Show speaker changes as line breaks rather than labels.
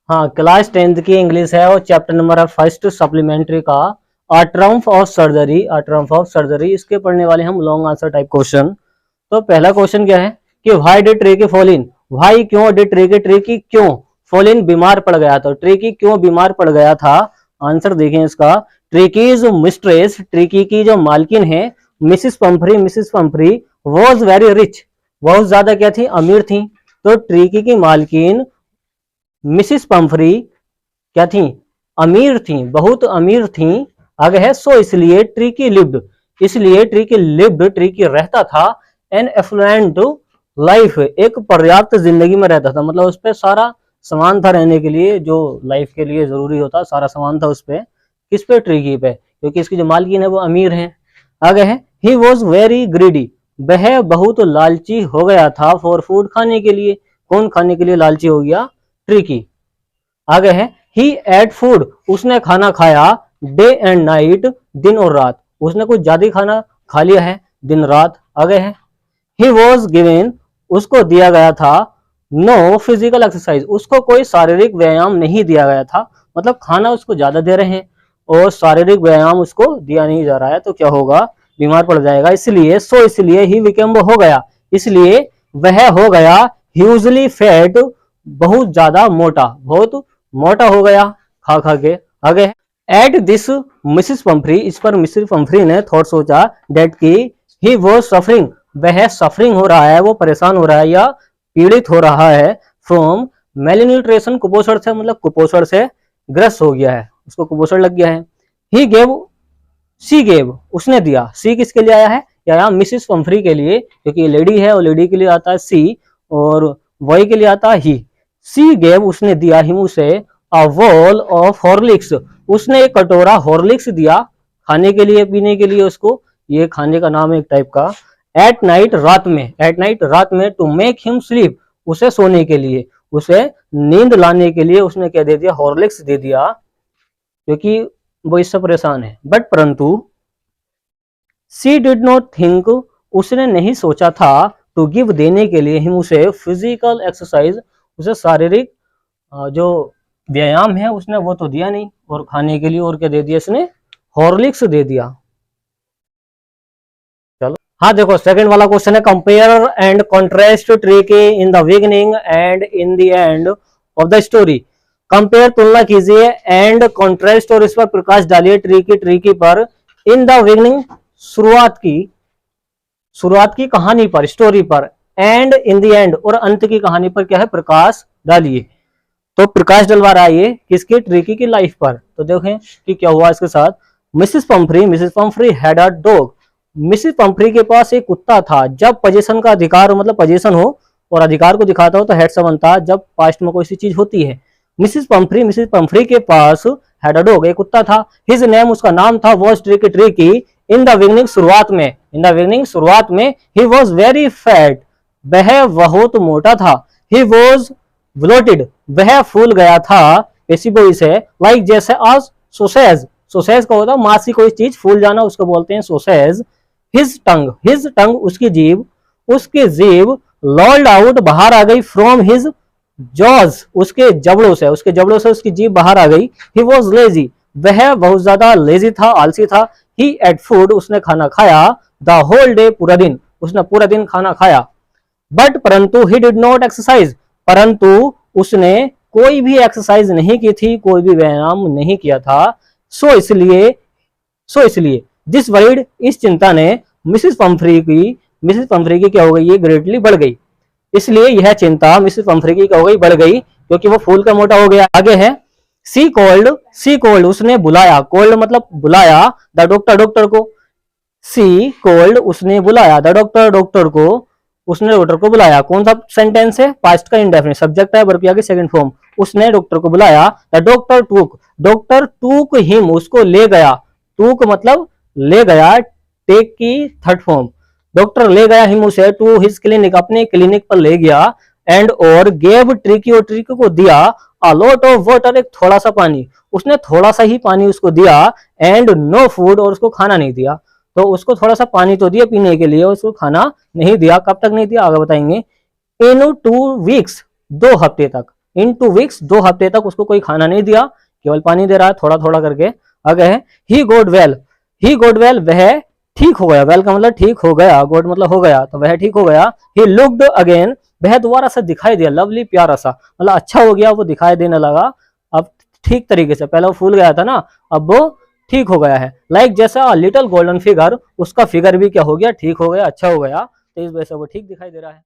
हाँ, class 10th की English है और चैप्टर नंबर है फर्स्ट सप्लीमेंट्री का a triumph of surgery. A triumph of surgery इसके पढ़ने वाले हम लॉन्ग आंसर टाइप क्वेश्चन। तो पहला क्वेश्चन क्या है कि why did tricky fall in, why क्यों डिड ट्रिकी क्यों फॉल इन बीमार पड़ गया था, ट्रिकी क्यों बीमार पड़ गया था। आंसर देखें इसका, ट्रिकीज मिस्ट्रेस, ट्रिकी की जो मालकिन है Mrs Pomfrey was very rich, बहुत ज्यादा क्या थी, अमीर थी। तो ट्रिकी की मालकिन मिसिस पंफ्री क्या थी, अमीर थी, बहुत अमीर थी। आगे है सो इसलिए ट्रिकी लिव्ड, इसलिए ट्रिकी रहता था एन एफ्लुएंट लाइफ, एक पर्याप्त जिंदगी में रहता था, मतलब उस पर सारा सामान था रहने के लिए, जो लाइफ के लिए जरूरी होता सारा सामान था उस पे। किस पे, ट्रिकी पे, क्योंकि इसकी जो मालकिन है वो अमीर है। आगे है ही वॉज वेरी ग्रीडी, वह बहुत लालची हो गया था फॉर फूड, खाने के लिए। कौन खाने के लिए लालची हो गया, ट्रिकी। आगे है ही एट फूड, उसने खाना खाया डे एंड नाइट, दिन और रात, उसने कुछ ज्यादा खाना खा लिया है दिन रात। आगे है ही वॉज गिवन, उसको दिया गया था नो फिजिकल एक्सरसाइज, उसको कोई शारीरिक व्यायाम नहीं दिया गया था, मतलब खाना उसको ज्यादा दे रहे हैं और शारीरिक व्यायाम उसको दिया नहीं जा रहा है, तो क्या होगा, बीमार पड़ जाएगा। इसलिए सो इसलिए ही बिकेम, हो गया, इसलिए वह हो गया ह्यूजली फैट, बहुत ज्यादा मोटा, बहुत मोटा हो गया खा खा के। आगे एट दिस मिसिस पंफ्री, इस पर मिसिस पंफ्री ने थॉट सोचा डेट की ही वो सफरिंग, वह सफरिंग हो रहा है, वो परेशान हो रहा है या पीड़ित हो रहा है फ्रॉम मेलन्यूट्रिशन, कुपोषण से, मतलब कुपोषण से ग्रस्त हो गया है, उसको कुपोषण लग गया है। ही गेव, सी गेव, उसने दिया, सी किसके लिए आया है, या मिसिस पंफ्री के लिए, क्योंकि लेडी है और लेडी के लिए आता है सी और बॉय के लिए आता है ही। सी गेव, उसने दिया हिम उसे अ वॉल ऑफ हॉर्लिक्स, उसने एक कटोरा हॉर्लिक्स दिया खाने के लिए, पीने के लिए उसको, ये खाने का नाम है एक टाइप का। एट नाइट, रात में, एट नाइट रात में, टू मेक हिम स्लीप, उसे सोने के लिए, उसे नींद लाने के लिए उसने क्या दे दिया, हॉर्लिक्स दे दिया, क्योंकि वो इससे परेशान है। बट परंतु सी डिड नॉट थिंक, उसने नहीं सोचा था टू गिव, देने के लिए हिम उसे फिजिकल एक्सरसाइज, उसे शारीरिक जो व्यायाम है उसने वो तो दिया नहीं, और खाने के लिए और क्या दे दिया इसने, हॉर्लिक्स दे दिया। चलो हाँ देखो सेकंड वाला क्वेश्चन है compare and contrast tricky in the beginning and in the end of the story. Compare, तुलना कीजिए, एंड कॉन्ट्रास्ट, और इस पर प्रकाश डालिए, ट्रिकी पर, इन द बिगिनिंग, शुरुआत की कहानी पर, स्टोरी पर, एंड इन द एंड, और अंत की कहानी पर क्या है, प्रकाश डालिए। तो प्रकाश डलवा रहा है ये किसके, ट्रिकी की लाइफ पर। तो देखें कि क्या हुआ इसके साथ। Mrs Pomfrey had a dog, Mrs Pomfrey के पास एक कुत्ता था। जब पोजीशन का अधिकार हो, मतलब पोजीशन हो और अधिकार को दिखाता हो तो हेड से बनता है, जब पास्ट में कोई सी चीज होती है। मिसिस पंफ्री के पास हैड अ डॉग, एक कुत्ता था। हिज नेम, उसका नाम था, was tricky. In the beginning, शुरुआत में, इन द बिगिनिंग शुरुआत में, ही वॉज वेरी फैट, वह बहुत मोटा था। ही वॉज ब्लोटेड, वह फूल गया था, ऐसी बोई से, लाइक जैसे आज सोसेज, सोसेज का होता है मासी कोई चीज फूल जाना, उसको बोलते हैं सोसेज। हिज टंग, उसकी जीभ लॉल्ड आउट, बाहर आ गई, फ्रॉम हिज जॉज, उसके जबड़ों से उसकी जीभ बाहर आ गई। ही वॉज लेजी, वह बहुत ज्यादा लेजी था, आलसी था। ही एट फूड, उसने खाना खाया, द होल डे, पूरा दिन, उसने पूरा दिन खाना खाया। बट परंतु ही डिड नॉट एक्सरसाइज, परंतु उसने कोई भी एक्सरसाइज नहीं की थी, कोई भी व्यायाम नहीं किया था। सो इसलिए दिस वरीड, इस चिंता ने मिसिस पंफ्री की क्या हो गई, ये ग्रेटली बढ़ गई। इसलिए यह चिंता मिसिस पंफ्री की क्या हो गई, बढ़ गई, क्योंकि वो फूल का मोटा हो गया। आगे है सी कॉल्ड, उसने बुलाया, कॉल्ड मतलब बुलाया, द डॉक्टर को। सी कॉल्ड, उसने बुलाया, द डॉक्टर को, उसने डॉक्टर को बुलाया। कौन सा सेंटेंस है, पास्ट का इंडेफिनिट, सब्जेक्ट है, वर्ब की सेकंड फॉर्म। उसने डॉक्टर को बुलाया, द डॉक्टर टूक हिम, उसको ले गया, टूक मतलब ले गया, टेक की थर्ड फॉर्म। डॉक्टर ले गया हिम उसे टू हिज क्लिनिक, अपने क्लिनिक पर ले गया। एंड और गेव ट्रिकी को दिया अ लॉट ऑफ वाटर, एक थोड़ा सा पानी, उसने थोड़ा सा ही पानी उसको दिया। एंड नो फूड, और उसको खाना नहीं दिया। तो उसको थोड़ा सा पानी तो दिया पीने के लिए, उसको खाना नहीं दिया। कब तक नहीं दिया आगे बताएंगे। इन 2 वीक्स, 2 हफ्ते तक, इन 2 वीक्स, 2 हफ्ते तक उसको कोई खाना नहीं दिया, केवल पानी दे रहा है थोड़ा थोड़ा करके। आगे है ही गोट वेल, ही गोट वेल वह ठीक हो गया, वेल का मतलब ठीक हो गया, गोट मतलब हो गया, तो वह ठीक हो गया। ही लुक्ड अगेन, वह दोबारा सा दिखाई दिया, लवली प्यारा सा, मतलब अच्छा हो गया, वो दिखाई देने लगा अब ठीक तरीके से, पहले वो फूल गया था ना, अब वो ठीक हो गया है। लाइक जैसा लिटिल गोल्डन फिगर, उसका फिगर भी क्या हो गया, ठीक हो गया, अच्छा हो गया, तो इस वजह से वो ठीक दिखाई दे रहा है।